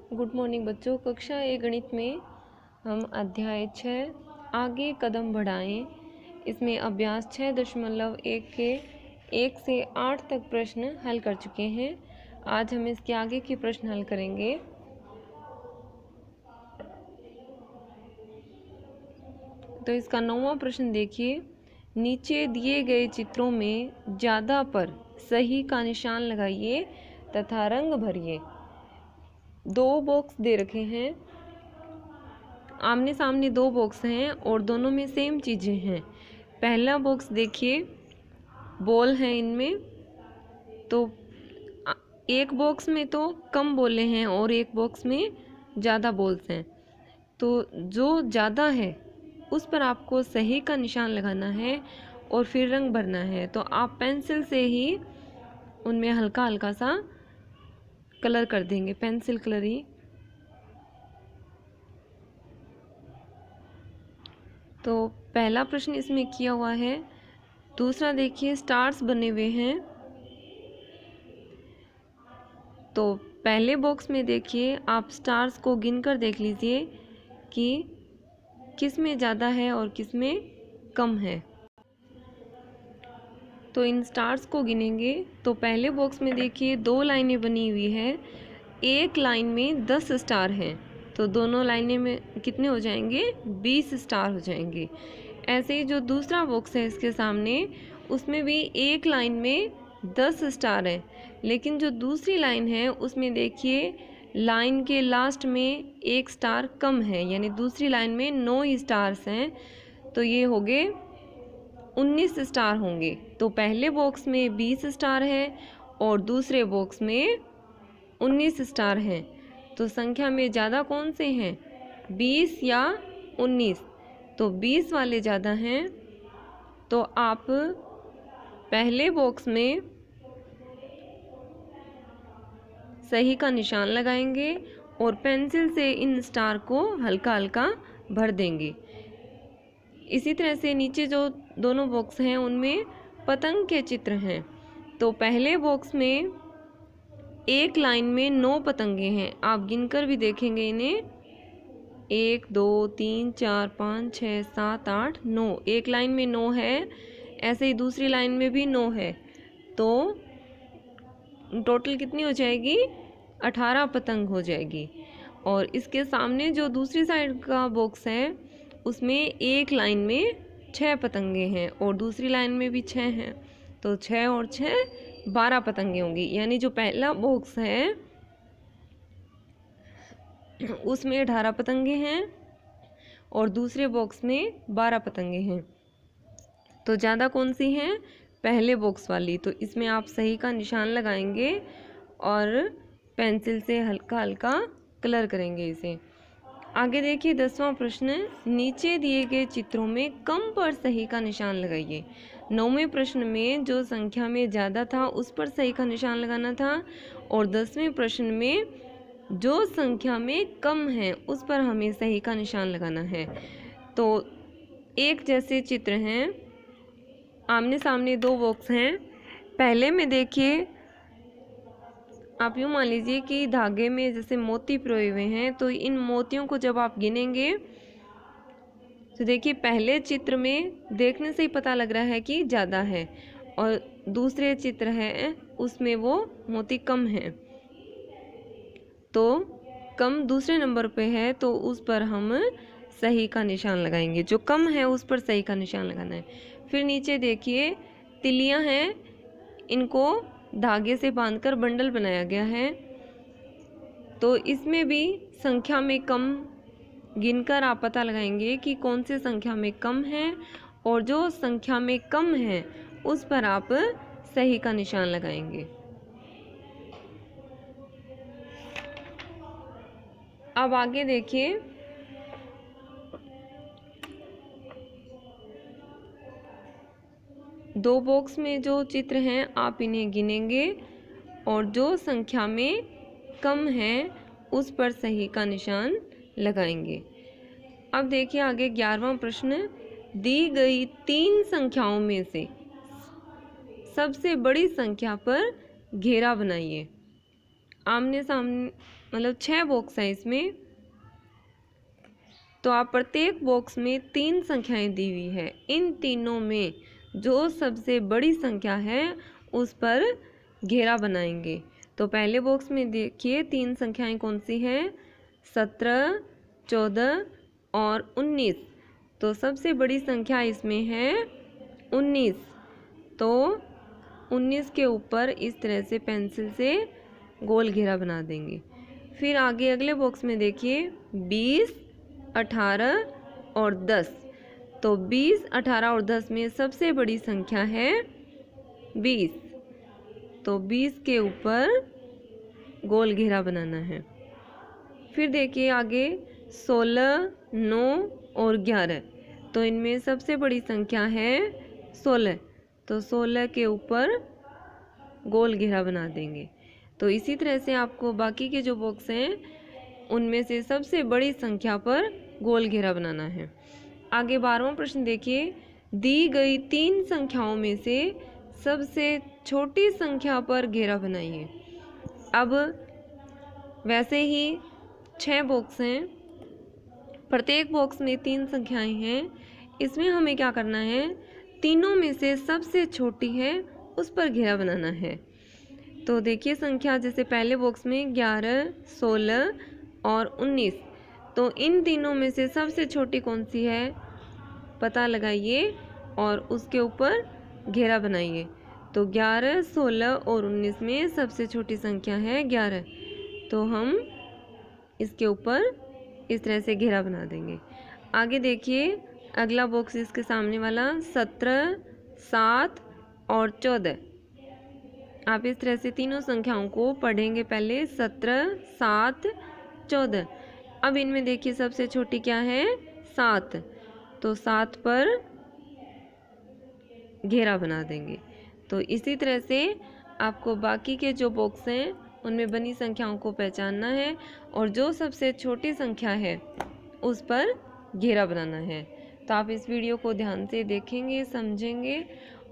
Good morning बच्चों। कक्षा 1 गणित में हम अध्याय 6 आगे कदम बढ़ाएं इसमें अभ्यास 6.1 के 1 से 8 तक प्रश्न हल कर चुके हैं। आज हम इसके आगे के प्रश्न हल करेंगे। तो इसका 9वां प्रश्न देखिए। नीचे दिए गए चित्रों में ज़्यादा पर सही का निशान लगाइए तथा रंग भरिए। 2 बॉक्स दे रखे हैं, आमने सामने 2 बॉक्स हैं और दोनों में सेम चीज़ें हैं। पहला बॉक्स देखिए, बॉल हैं इनमें, तो एक बॉक्स में तो कम बॉलें हैं और एक बॉक्स में ज़्यादा बॉल्स हैं। तो जो ज़्यादा है उस पर आपको सही का निशान लगाना है और फिर रंग भरना है। तो आप पेंसिल से ही उनमें हल्का हल्का सा कलर कर देंगे, पेंसिल कलर ही। तो पहला प्रश्न इसमें किया हुआ है। दूसरा देखिए, स्टार्स बने हुए हैं। तो पहले बॉक्स में देखिए, आप स्टार्स को गिनकर देख लीजिए कि किस में ज़्यादा है और किस में कम है। तो इन स्टार्स को गिनेंगे तो पहले बॉक्स में देखिए 2 लाइनें बनी हुई है। एक लाइन में 10 स्टार हैं, तो दोनों लाइनें में कितने हो जाएंगे? 20 स्टार हो जाएंगे। ऐसे ही जो दूसरा बॉक्स है इसके सामने, उसमें भी एक लाइन में 10 स्टार है, लेकिन जो दूसरी लाइन है उसमें देखिए लाइन के लास्ट में 1 स्टार कम है, यानी दूसरी लाइन में 9 स्टार्स हैं। तो ये हो गए 19 स्टार होंगे। तो पहले बॉक्स में 20 स्टार है और दूसरे बॉक्स में 19 स्टार हैं। तो संख्या में ज़्यादा कौन से हैं, 20 या 19? तो 20 वाले ज़्यादा हैं। तो आप पहले बॉक्स में सही का निशान लगाएंगे और पेंसिल से इन स्टार को हल्का हल्का भर देंगे। इसी तरह से नीचे जो दोनों बॉक्स हैं उनमें पतंग के चित्र हैं। तो पहले बॉक्स में एक लाइन में 9 पतंगे हैं, आप गिनकर भी देखेंगे इन्हें, 1 2 3 4 5 6 7 8 9। एक लाइन में 9 है, ऐसे ही दूसरी लाइन में भी 9 है। तो टोटल कितनी हो जाएगी? 18 पतंग हो जाएगी। और इसके सामने जो दूसरी साइड का बॉक्स है उसमें एक लाइन में 6 पतंगे हैं और दूसरी लाइन में भी 6 हैं। तो 6 और 6 12 पतंगे होंगी। यानी जो पहला बॉक्स है उसमें 18 पतंगे हैं और दूसरे बॉक्स में 12 पतंगे हैं। तो ज़्यादा कौन सी हैं? पहले बॉक्स वाली। तो इसमें आप सही का निशान लगाएंगे और पेंसिल से हल्का हल्का कलर करेंगे इसे। आगे देखिए 10वां प्रश्न, नीचे दिए गए चित्रों में कम पर सही का निशान लगाइए। 9वें प्रश्न में जो संख्या में ज़्यादा था उस पर सही का निशान लगाना था और 10वें प्रश्न में जो संख्या में कम है उस पर हमें सही का निशान लगाना है। तो एक जैसे चित्र हैं, आमने सामने 2 बॉक्स हैं। पहले में देखिए, आप यूँ मान लीजिए कि धागे में जैसे मोती पिरोए हुए हैं, तो इन मोतियों को जब आप गिनेंगे तो देखिए पहले चित्र में देखने से ही पता लग रहा है कि ज़्यादा है और दूसरे चित्र है उसमें वो मोती कम है। तो कम दूसरे नंबर पे है तो उस पर हम सही का निशान लगाएंगे, जो कम है उस पर सही का निशान लगाना है। फिर नीचे देखिए तिलियां हैं, इनको धागे से बांधकर बंडल बनाया गया है। तो इसमें भी संख्या में कम गिनकर आप पता लगाएंगे कि कौन सी संख्या में कम है और जो संख्या में कम है उस पर आप सही का निशान लगाएंगे। अब आगे देखिए, दो बॉक्स में जो चित्र हैं आप इन्हें गिनेंगे और जो संख्या में कम है उस पर सही का निशान लगाएंगे। अब देखिए आगे 11वां प्रश्न, दी गई 3 संख्याओं में से सबसे बड़ी संख्या पर घेरा बनाइए। आमने सामने मतलब 6 बॉक्स हैं इसमें, तो आप प्रत्येक बॉक्स में 3 संख्याएं दी हुई है। इन तीनों में जो सबसे बड़ी संख्या है उस पर घेरा बनाएंगे। तो पहले बॉक्स में देखिए 3 संख्याएं कौन सी हैं, 17, 14 और 19। तो सबसे बड़ी संख्या इसमें है 19। तो 19 के ऊपर इस तरह से पेंसिल से गोल घेरा बना देंगे। फिर आगे अगले बॉक्स में देखिए 20, 18 और 10। तो 20, 18 और 10 में सबसे बड़ी संख्या है 20। तो 20 के ऊपर गोल घेरा बनाना है। फिर देखिए आगे 16, 9 और 11। तो इनमें सबसे बड़ी संख्या है 16। तो 16 के ऊपर गोल घेरा बना देंगे। तो इसी तरह से आपको बाकी के जो बॉक्स हैं उनमें से सबसे बड़ी संख्या पर गोल घेरा बनाना है। आगे 12वां प्रश्न देखिए, दी गई 3 संख्याओं में से सबसे छोटी संख्या पर घेरा बनाइए। अब वैसे ही 6 बॉक्स हैं, प्रत्येक बॉक्स में 3 संख्याएं हैं। इसमें हमें क्या करना है, तीनों में से सबसे छोटी है उस पर घेरा बनाना है। तो देखिए संख्या जैसे पहले बॉक्स में 11, 16 और 19। तो इन तीनों में से सबसे छोटी कौन सी है पता लगाइए और उसके ऊपर घेरा बनाइए। तो 11, 16 और 19 में सबसे छोटी संख्या है 11। तो हम इसके ऊपर इस तरह से घेरा बना देंगे। आगे देखिए अगला बॉक्स इसके सामने वाला 17, 7 और 14। आप इस तरह से तीनों संख्याओं को पढ़ेंगे पहले, 17, 7, 14। अब इनमें देखिए सबसे छोटी क्या है, 7। तो 7 पर घेरा बना देंगे। तो इसी तरह से आपको बाकी के जो बॉक्स हैं उनमें बनी संख्याओं को पहचानना है और जो सबसे छोटी संख्या है उस पर घेरा बनाना है। तो आप इस वीडियो को ध्यान से देखेंगे, समझेंगे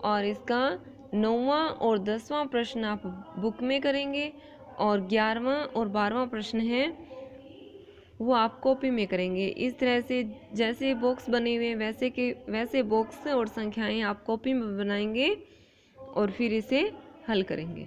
और इसका 9वां और 10वां प्रश्न आप बुक में करेंगे और 11वां और 12वां प्रश्न है वो आप कॉपी में करेंगे। इस तरह से जैसे बॉक्स बने हुए वैसे बॉक्स और संख्याएं आप कॉपी में बनाएंगे और फिर इसे हल करेंगे।